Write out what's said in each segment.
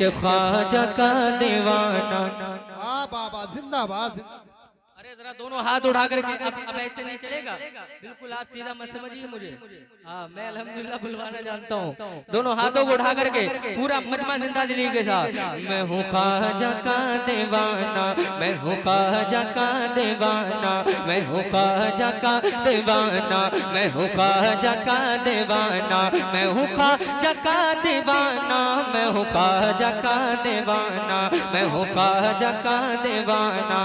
कि ख्वाजा का दीवाना। बाबा जिंदाबाद। अरे जरा दोनों हाथ उठा करके, अब ऐसे नहीं चलेगा, बिल्कुल आप सीधा मत समझिए मुझे। हाँ, मैं अल्हम्दुलिल्लाह बुलवाना जानता हूँ। दोनों हाथों को उठा करके पूरा मजमा जिंदा दिली के साथ, मैं हूँ ख्वाजा का दीवाना, मैं हूँ ख्वाजा का दीवाना, मैं हूँ ख्वाजा का दीवाना, मैं हूँ ख्वाजा का दीवाना, मैं हूँ ख्वाजा का दीवाना, मैं हूँ ख्वाजा का दीवाना, मैं हूँ ख्वाजा का दीवाना।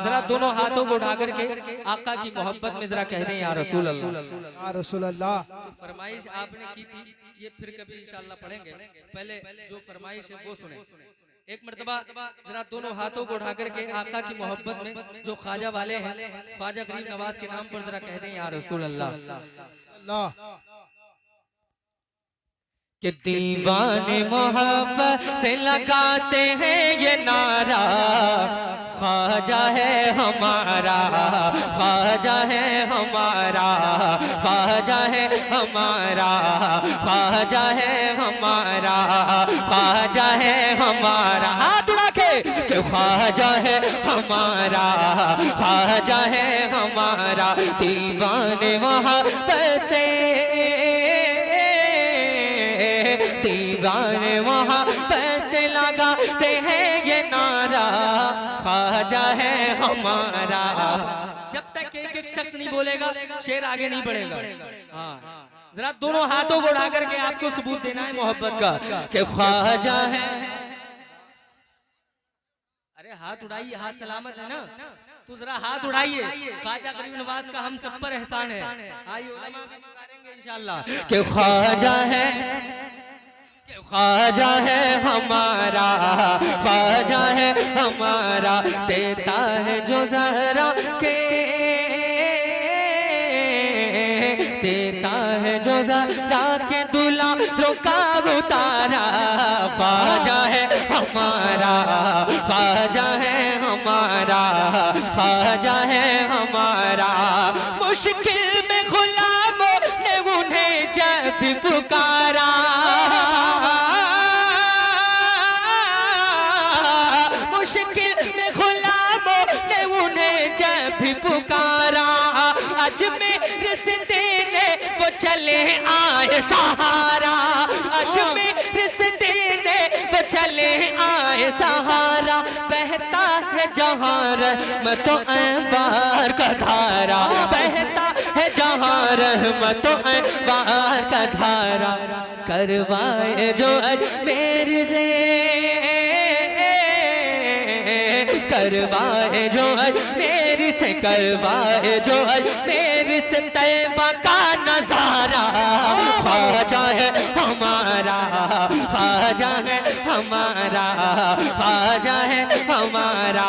जरा दोनों हाथों को उठा करके आका की मोहब्बत में जरा कह दें या रसूल अल्लाह। या रसूल अल्लाह। जो फरमाइश आपने की थी ये फिर कभी इंशाअल्लाह पढ़ेंगे, पहले जो फरमाइश है वो सुने। एक मर्तबा जरा दोनों हाथों को उठा करके आका की मोहब्बत में जो ख्वाजा वाले हैं, ख्वाजा गरीब नवाज के नाम पर जरा कह दें या रसूल अल्लाह। कि दीवाने मोहब्बत से लगाते हैं ये नारा, ख्वाजा है हमारा, ख्वाजा है हमारा, ख्वाजा है हमारा, ख्वाजा है हमारा, ख्वाजा है हमारा। हाथ उठा के कि ख्वाजा है हमारा, ख्वाजा है हमारा। दीवाने मोहब्बत से, दीवाने वहाँ पैसे लगाते हैं ये नारा, ख्वाजा है हमारा। जब तक एक एक शख्स नहीं बोलेगा शेर आगे नहीं बढ़ेगा। हाँ, जरा दोनों हाथों को उठा करके आपको सबूत देना है मोहब्बत का कि ख्वाजा है। अरे हाथ उठाइए, हाथ सलामत है ना, तो जरा हाथ उठाइए। ख्वाजा गरीब नवाज का हम सब पर एहसान है। आइए उलमा भी पुकारेंगे इंशाअल्लाह कि ख्वाजा है, ख्वाजा है हमारा, ख्वाजा है हमारा। देता है जो जहरा के, देता है जो जहरा के दुल्हा का उतारा, ख्वाजा है हमारा, ख्वाजा है हमारा, ख्वाजा है हमारा। मुश्किल में गुलामों ने उन्हें जब भी पुकारा, पुकारा, आज मेरे से देने वो चले आए सहारा, आज मेरे से देने वो चले आए सहारा। बहता है जहाँ रहमतों अनवार का धारा, बहता है जहाँ रहमतों अनवार का धारा। करवाए जो मेरे से, करवाए जो मेरी से, करवाए जो मेरी से तैबा का नजारा। ख्वाजा है हमारा, ख्वाजा है हमारा, ख्वाजा है हमारा,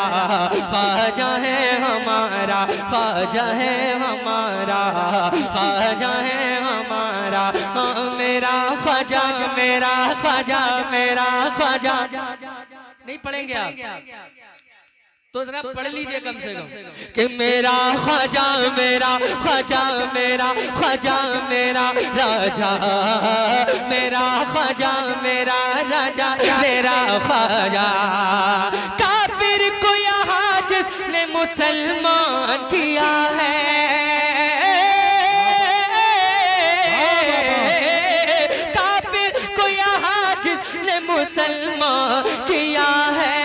ख्वाजा है हमारा, ख्वाजा है हमारा, ख्वाजा है हमारा। मेरा ख्वाजा, मेरा ख्वाजा, मेरा ख्वाजा। नहीं पढ़ेंगे आप तो जरा पढ़ लीजिए कम से कम कि मेरा ख्वाजा, मेरा ख्वाजा, मेरा ख्वाजा, मेरा राजा, मेरा ख्वाजा, मेरा राजा, मेरा ख्वाजा। काफिर को यहाँ जिसने मुसलमान किया है, काफिर को यहाँ जिसने मुसलमान किया है,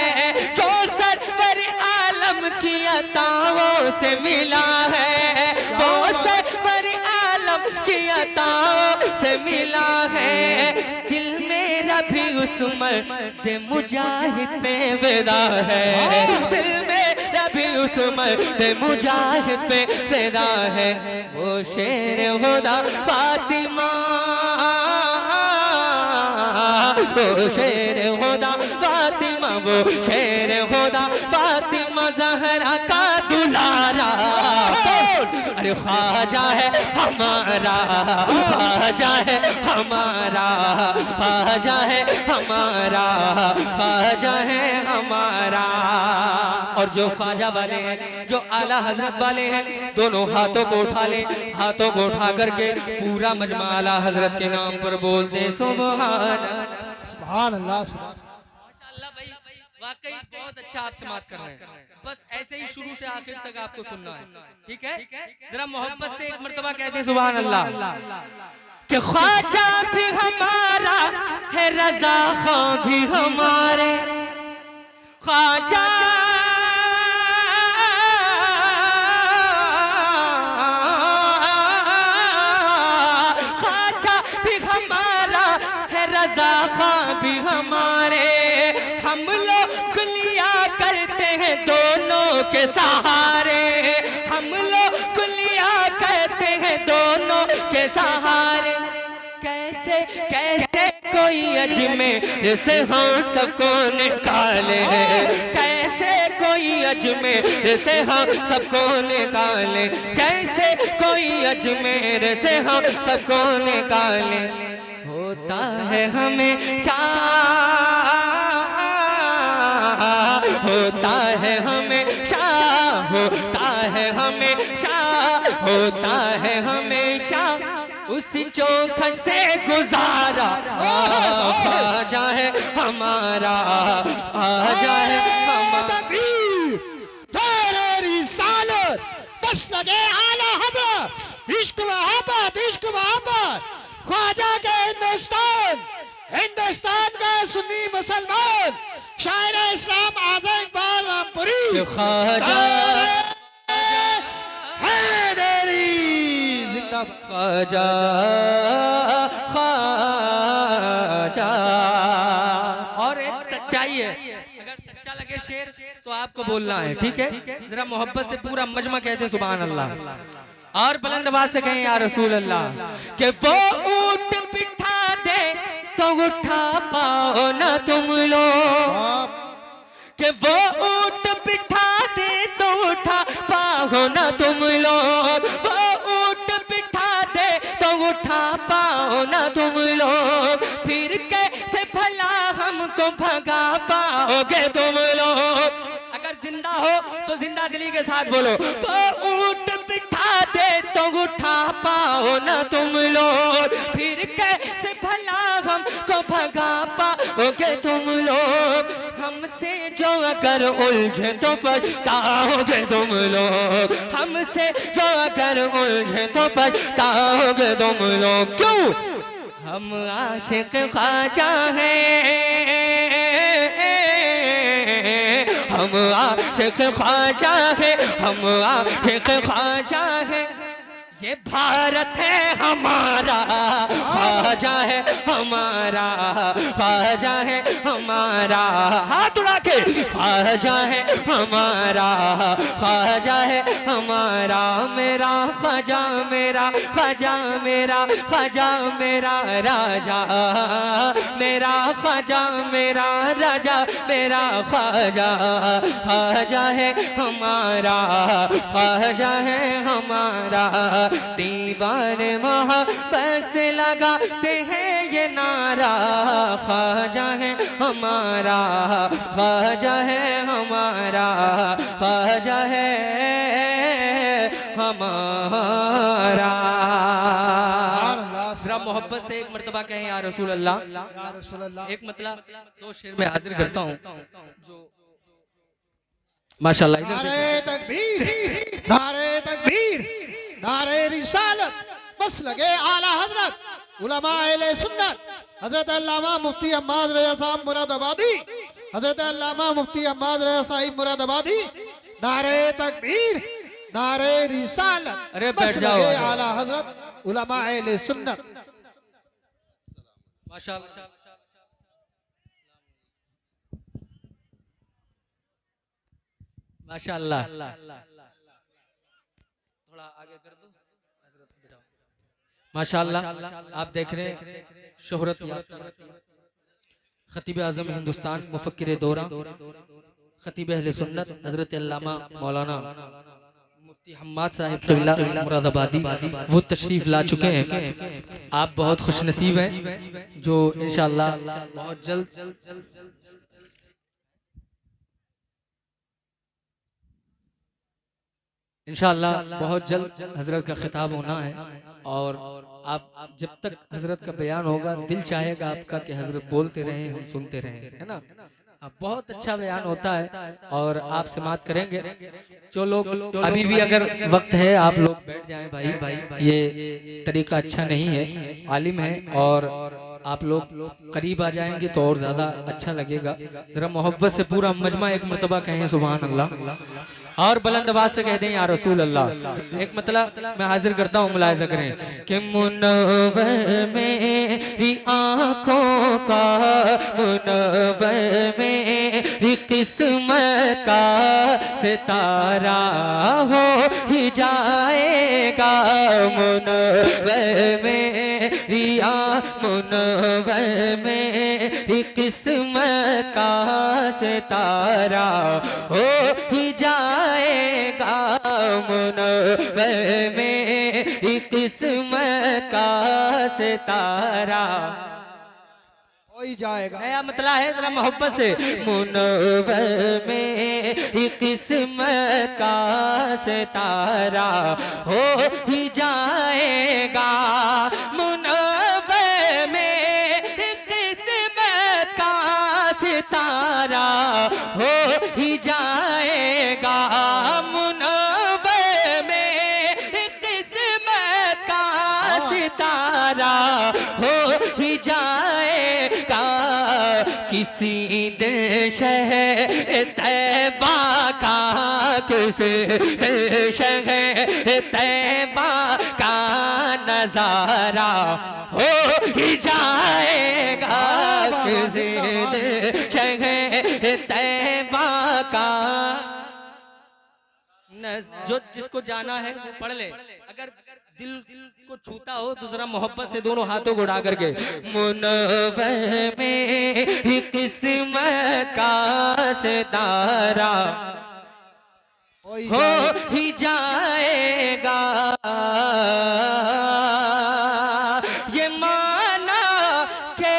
की अताओं से मिला है, वो सरवर आलम की अताओं से मिला है। दिल मेरा भी उस मर्द मुजाहिद पे विदा है, दिल मेरा भी उस मर्द मुजाहिद पे विदा है। वो शेर खुदा फातिमा, वो शेर खुदा फातिमा, वो शेर खुदा फातिमा ज़हरा का दुलारा। अरे ख्वाजा है हमारा, ख्वाजा है हमारा, ख्वाजा है हमारा, ख्वाजा है हमारा। और जो ख्वाजा वाले हैं, जो आला हजरत वाले हैं, दोनों हाथों को उठा ले, हाथों को उठा करके पूरा मजमा आला हजरत के नाम पर बोलते सुभान सुभान अल्लाह सुभान माशाअल्लाह भाई, वाकई बहुत अच्छा आप समात कर रहे हैं। बस ऐसे ही शुरू से आखिर तक आपको सुनना है, ठीक है? जरा मोहब्बत से एक मर्तबा कहते हैं सुभान अल्लाह। कि ख्वाजा भी हमारा है, रज़ा खां भी हमारे, ख्वाजा भी हमारा है, रज़ा खां भी हमारे, हम लोग लिया करते हैं दोनों के सहारे, हम लोग लिया करते हैं दोनों के सहारे। कैसे कैसे कोई अजमेर से हम सबको निकाले, कैसे कोई अजमेर से हम सबको निकाले, कैसे कोई अजमेर से हम सबको निकाले। होता है हमेशा, होता है हमेशा, होता है हमेशा, होता है हमेशा उस चौखट से गुजारा। ख्वाजा है हमारा, ख्वाजा है हमारा। तेरे रिसालत बस लगे आला हज़रत, इश्क मोहब्बत, इश्क मोहब्बत, ख्वाजा के हिंदुस्तान, हिंदुस्तान का सुन्नी मुसलमान, शायर इस्लाम आज़म इकबाल रामपुरी, ख्वाजा ख्वाजा ख्वाजा। और एक सच्चाई है, अगर सच्चा लगे शेर तो आपको बोलना है, ठीक है? जरा मोहब्बत से पूरा मजमा कहते हैं सुभान अल्लाह, और बुलंद आवाज से कहें या रसूल अल्लाह। कि वो ऊंट बिठा दे तो उठा पाओ ना तुम लोग, कि वो ऊंट बिठा दे तो उठा पाओ ना तुम लोग, वो ऊंट बिठा दे तो उठा पाओ ना तुम लोग, फिर कैसे भला हमको भगा पाओगे तुम लोग। अगर जिंदा हो तो जिंदा दिली के साथ बोलो, वो ऊंट बिठा दे तो उठा पाओ ना तुम लोग, फिर कैसे भला हमको भगा पाओगे तुम लोग। हमसे जो अगर उलझे तो पछताओगे तुम लोग, हमसे जो अगर उलझे तो पछताओगे तुम लोग। क्यों? हम आशिक ख्वाजा हैं, हम आशिक ख्वाजा है, हम आशिक ख्वाजा है। ये भारत है हमारा, ख्वाजा है हमारा, ख्वाजा है हमारा। हाथ उड़ा के ख्वाजा है हमारा, ख्वाजा है हमारा। मेरा ख्वाजा, मेरा ख्वाजा, मेरा ख्वाजा, मेरा राजा, मेरा ख्वाजा, मेरा राजा, मेरा ख्वाजा। ख्वाजा है हमारा, ख्वाजा है हमारा। दीवाने मोहब्बत से लगाते हैं ये नारा, ख्वाजा है हमारा, ख्वाजा है हमारा, ख्वाजा है हमारा। जरा मोहब्बत से एक मर्तबा कहें या रसूल अल्लाह। या रसूल अल्लाह। एक मतलब दो शेर में हाजिर करता हूँ जो माशाल्लाह। नारे तकबीर, नारे तकबीर, नारे रिसालत बस लगे आला हजरत उलमा अहले सुन्नत, हजरत अल्लामा मुफ्ती अम्माद रज़ा साहब मुरादाबादी, हजरत अल्लामा मुफ्ती अम्माद रज़ा साहिब मुरादाबादी। नारे तकबीर, नारे रिसालत, अरे बस बैठ जाओ, लगे आला हजरत उलमा अहले सुन्नत। माशाल्लाह। माशाल्लाह, थोड़ा आगे कर दो। माशाल्लाह, आप देख रहे हैं शोहरत याफ्ता खतीब आज़म हिंदुस्तान, मुफक्किर दौरा, खतीब अहले सुन्नत हजरत अल्लामा मौलाना मुफ्ती हम्माद साहिब क़िबला मुरादाबादी वो तशरीफ ला चुके हैं। आप बहुत खुशनसीब हैं जो इंशाअल्लाह बहुत जल्द इंशाअल्लाह बहुत जल्द हजरत का खिताब होना है। और आप जब तक हजरत का बयान होगा दिल चाहेगा आपका कि हजरत बोलते रहे, हम सुनते रहे, है ना। बहुत अच्छा बयान होता है और आपसे बात करेंगे। जो लोग अभी भी अगर वक्त है आप लोग बैठ जाएं भाई, ये तरीका अच्छा नहीं है। आलिम है और आप लोग करीब आ जाएंगे तो और ज्यादा अच्छा लगेगा। जरा मोहब्बत से पूरा मजमा एक मरतबा कहें सुभान अल्लाह और बुलंद आवाज से कह दें या रसूल अल्लाह। एक मतलब मैं हाजिर करता हूँ, मुलाहिजा करें कि मुनव्वर मेरी आँखों का, मुनव्वर मेरी किस्मत का सितारा हो ही जाएगा। मुनव्वर मेरी मुनव्वर मेरी किस्मत का सितारा हो ही जाएगा। मुनव्वर मेरी किस्मत का सितारा हो ही जाएगा। नया मतलब है, जरा मोहब्बत से। मुनव्वर मेरी किस्मत का सितारा हो ही जाएगा। मुनव्वर मेरी किस्मत का सितारा हो ही जाएगा। मुनव्वर मेरी किस्मत का सितारा हो ही जाएगा। किसी दिल शहर तैबा का, किसी दिल शहर तैबा का नजारा हो ही जाएगा। किसी दिल शहर तैबा का जो जिसको जाना है वो पढ़ ले। अगर दिल को छूता हो तो जरा मोहब्बत से दोनों हाथों को उठा करके मुनव्वर मेरी किस्मत का सितारा हो ही जाएगा। ये माना के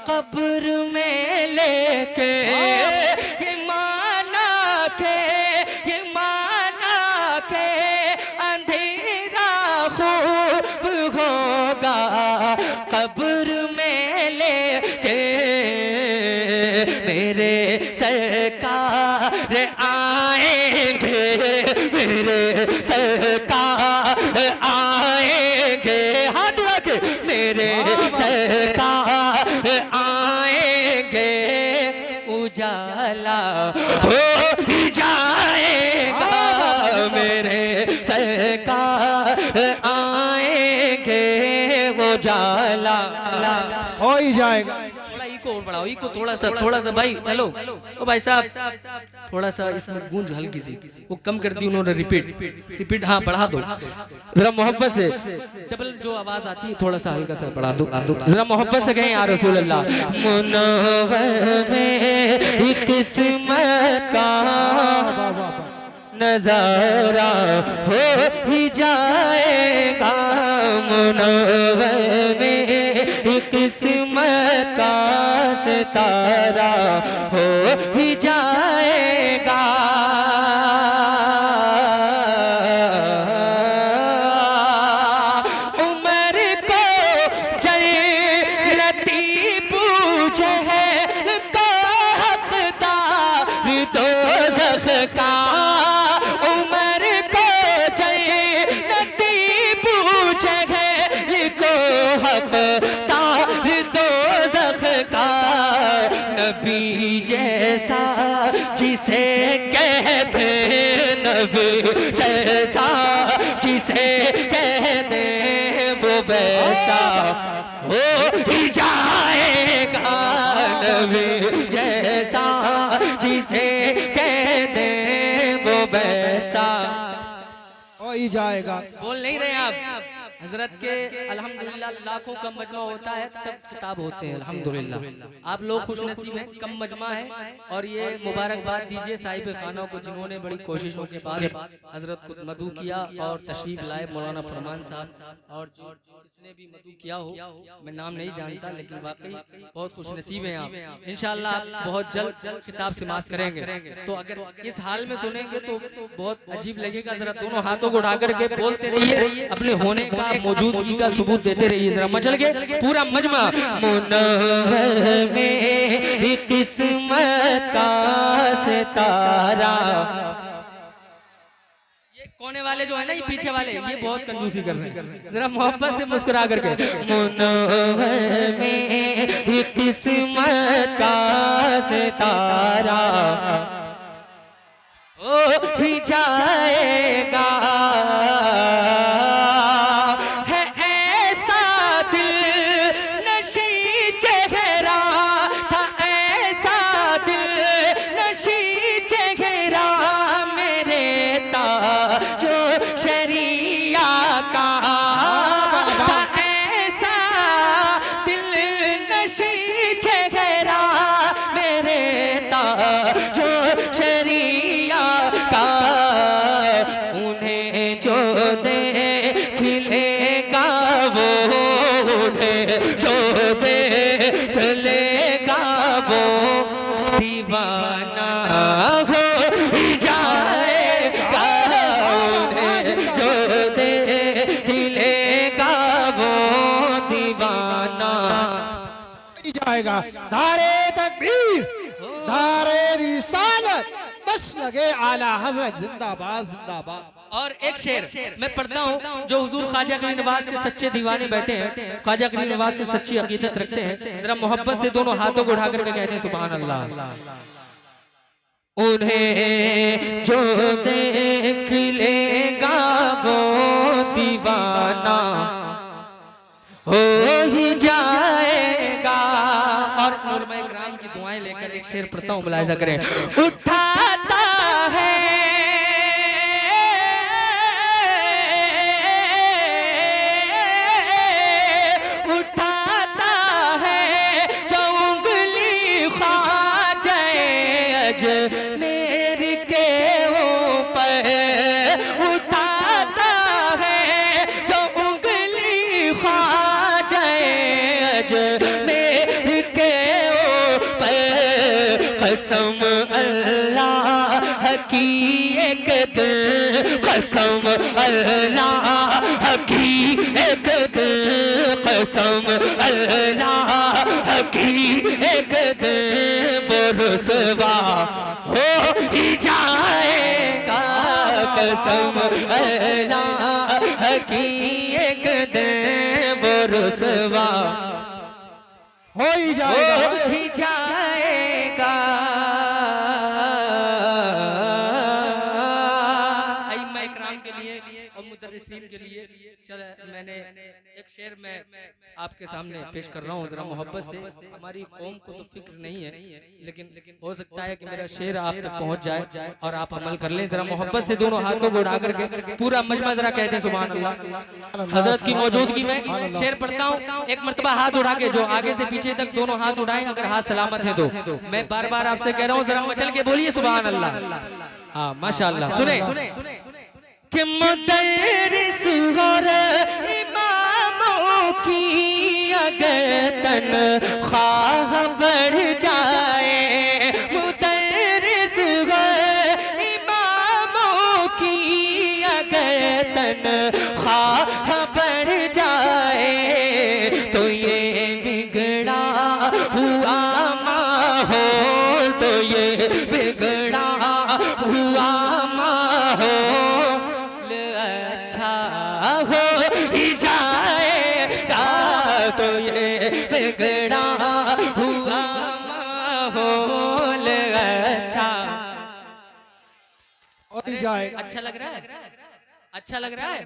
कब्र में लेके, ये माना के अंधेरा खूब होगा। कब्र में लेके मेरे सरकार आएंगे, मेरे सरकार आएंगे। हाथ उठा के मेरे सरकार आएंगे। उजाला हो ही जाएगा। मेरे सरकार आएंगे। उजाला हो ही जाएगा। थोड़ा इको और बढ़ाओ, इको थोड़ा सा भाई। हेलो ओ भाई साहब, थोड़ा सा इसमें गूंज हल्की सी वो कम कर दी उन्होंने। रिपीट हाँ बढ़ा दो जरा मोहब्बत से। डबल जो आवाज आती है थोड़ा सा हल्का सा बढ़ा दो जरा मोहब्बत से कहें या रसूल अल्लाह। मुनव्वर मेरी किस्मत का नजारा हो ही जाएगा। मुनव्वर मेरी किस्मत का सितारा हो ही जाएगा। उम्र को जन्नती पूछे है को हकदार दोज़ख का। उम्र को जन्नती पूछे है को हकदार दोज़ख का। नबी जैसा जिसे कहते, नबी जैसा जिसे कहते वो वैसा हो ही जाएगा। नबी जैसा जिसे कहते वो वैसा हो ही जाएगा। बोल नहीं रहे आप? हजरत के अल्हम्दुलिल्लाह लाखों का मजमा होता है तब खिताब होते हैं अल्हम्दुलिल्लाह। आप लोग खुश नसीब हैं, कम मजमा है। और ये मुबारकबाद दीजिए साहिब खाना को जिन्होंने बड़ी कोशिशों के बाद हजरत को मदू किया और तशरीफ लाए मौलाना फरमान साहब। और जिसने भी मदू किया हो, मैं नाम नहीं जानता, लेकिन वाकई बहुत खुश नसीब हैं आप। इंशाअल्लाह आप बहुत जल्द खिताब समाप्त करेंगे। तो अगर इस हाल में सुनेंगे तो बहुत अजीब लगेगा। जरा दोनों हाथों को उठा करके बोलते रहिए, अपने होने का मौजूदगी का सबूत देते रहिए। जरा मचल के पूरा मजमा मुनव्वर में किस्मत का सितारा। ये कोने वाले जो है ना, ये पीछे वाले, ये बहुत कंजूसी कर रहे हैं। जरा मोहब्बत से मुस्कुरा करके मुनव्वर में किस्मत का सितारा ओ ही जाएगा। है ऐसा दिल नशी चेहरा था, ऐसा दिल नशी चेहरा मेरे ताजो शरिया का था। ऐसा दिल नशी चेहरा मेरे ताजो शरिया का। उन्हें जो देख लेगा वो, उन्हें जो देख लेगा वो दीवाना हो ही जाएगा। उन्हें जो देख लेगा वो दीवाना ही जाएगा। नारे तकबीर, नारे रिसालत, बस लगे आला हजरत जिंदाबाद जिंदाबाद। और एक शेर मैं पढ़ता हूँ जो हुजूर ख्वाजा करीम नवाज के सच्चे दीवाने बैठे हैं, ख्वाजा करीम नवाज से सच्ची अकीदत रखते हैं। जरा मोहब्बत से दोनों हाथों को उठा करके कहते हैं सुभान अल्लाह। उन्हें जो देख लेगा वो दीवाना हो ही जाएगा। और उलमा इकराम की दुआएं लेकर एक शेर पढ़ता हूँ, मुलाहिजा करें। उठाता है मेरे के ऊपर, उठाता है जो उंगली ख्वाजा मेरे के ऊपर। कसम अल्लाह की एक दिन, कसम अल्लाह की एक दिन, कसम अल्लाह की एक दिन वो रुसवा हो ही जाएगा। कसम अल्लाह की एक दिन वो रुसवा हो ही जाएगा, हो ही जाएगा। अइम्मा इकराम के लिए और मुदर्रिसीन के लिए चल मैंने एक शेर में आपके सामने पेश कर रहा हूँ। जरा मोहब्बत से, हमारी कौम को तो फिक्र नहीं है, लेकिन हो सकता है कि मेरा शेर आप तक पहुँच जाए और आप अमल कर लें। जरा मोहब्बत से दोनों हाथों को उठा करके पूरा मजमा जरा कहते हैं सुभान अल्लाह। हजरत की मौजूदगी में शेर पढ़ता हूँ। एक मरतबा हाथ उठा के जो आगे से पीछे तक दोनों हाथ उठाएं, अगर हाथ सलामत है तो। मैं बार बार आपसे कह रहा हूँ जरा मचल के बोलिए सुभान अल्लाह। हाँ माशाअल्लाह। सुने कि मुदर्रिस और इमामों की अगर तनख्वाह बढ़ जाए, मुदर्रिस और इमामों की अगर तनख्वाह बढ़ जाए, तो ये बिगड़ा हुआ माहौल, तो ये बिगड़ा हुआ माहौल अच्छा हो ही जाएगा। तो ये बिगड़ा हुआ माहौल अच्छा हो ही जाएगा। अच्छा लग रहा है, अच्छा लग रहा है।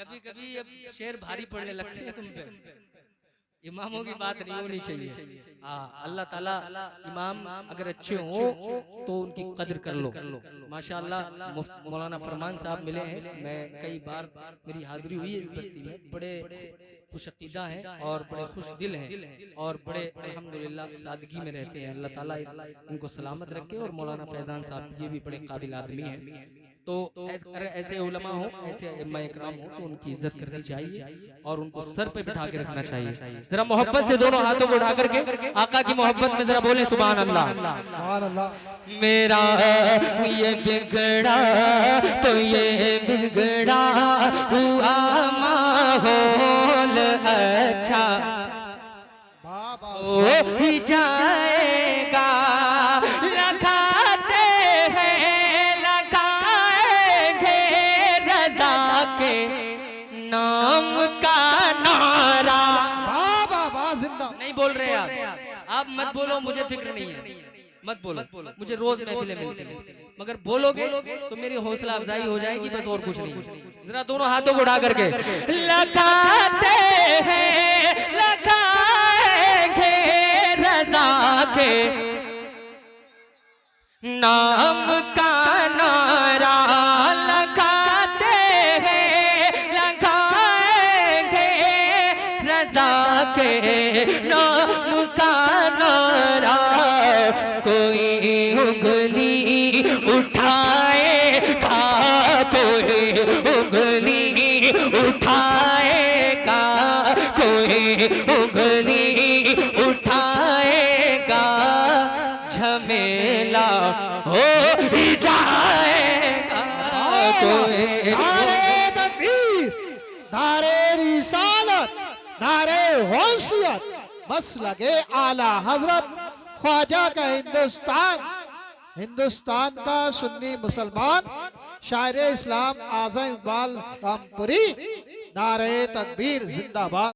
कभी कभी अब शेर भारी पड़ने लगते हैं तुम पे। इमामों की बात नहीं होनी चाहिए। अल्लाह ताला इमाम अगर अच्छे हो तो उनकी कदर कर लो। माशाअल्लाह मौलाना फरमान साहब मिले हैं, मैं कई बार मेरी हाजिरी हुई है इस बस्ती में। बड़े खुश अकीदा हैं और बड़े खुश दिल हैं और बड़े अल्हम्दुलिल्लाह सादगी में रहते हैं। अल्लाह ताला इनको सलामत रखे। और मौलाना फैजान साहब ये भी बड़े काबिल आदमी हैं। तो अगर ऐसे उलमा हो, ऐसे इमाम इकराम हो तो उनकी इज्जत करनी चाहिए और उनको सर पे बिठा के रखना चाहिए। जरा मोहब्बत से दोनों हाथों को उठा करके आका की मोहब्बत में जरा बोले सुभान अल्लाह। सुभान अल्लाह। मेरा ये बिगड़ा तो ये बिगड़ा हुआ माहौल अच्छा बाबा हो ही जाएगा। लगाते हैं लगाएंगे रजा के नाम का नारा। बाबा जिंदा। नहीं बोल रहे आप मत बोलो, मुझे फिक्र नहीं है, मत बोलो, मुझे रोज महफिलें मिलती हैं, मगर बोलोगे तो मेरी हौसला अफजाई हो जाएगी, बस और कुछ नहीं। जरा दोनों हाथों को उठा करके लगाते हैं लगाएंगे रजा के नाम का नारा। लगाते हैं लगाएंगे रजा के नाम का नारा। कोई उंगली उठाएगा, कोई उंगली उठाएगा, कोई उंगली उठाएगा। झमेला हो ही जाएगा। कोई नारे तकबीर, नारे रिसालत, नारे गौसियत, बस लगे आला हजरत ख्वाजा का हिंदुस्तान। हिंदुस्तान का सुन्नी मुसलमान शायर इस्लाम आज़म इकबाल रामपुरी। नारे तकबीर जिंदाबाद।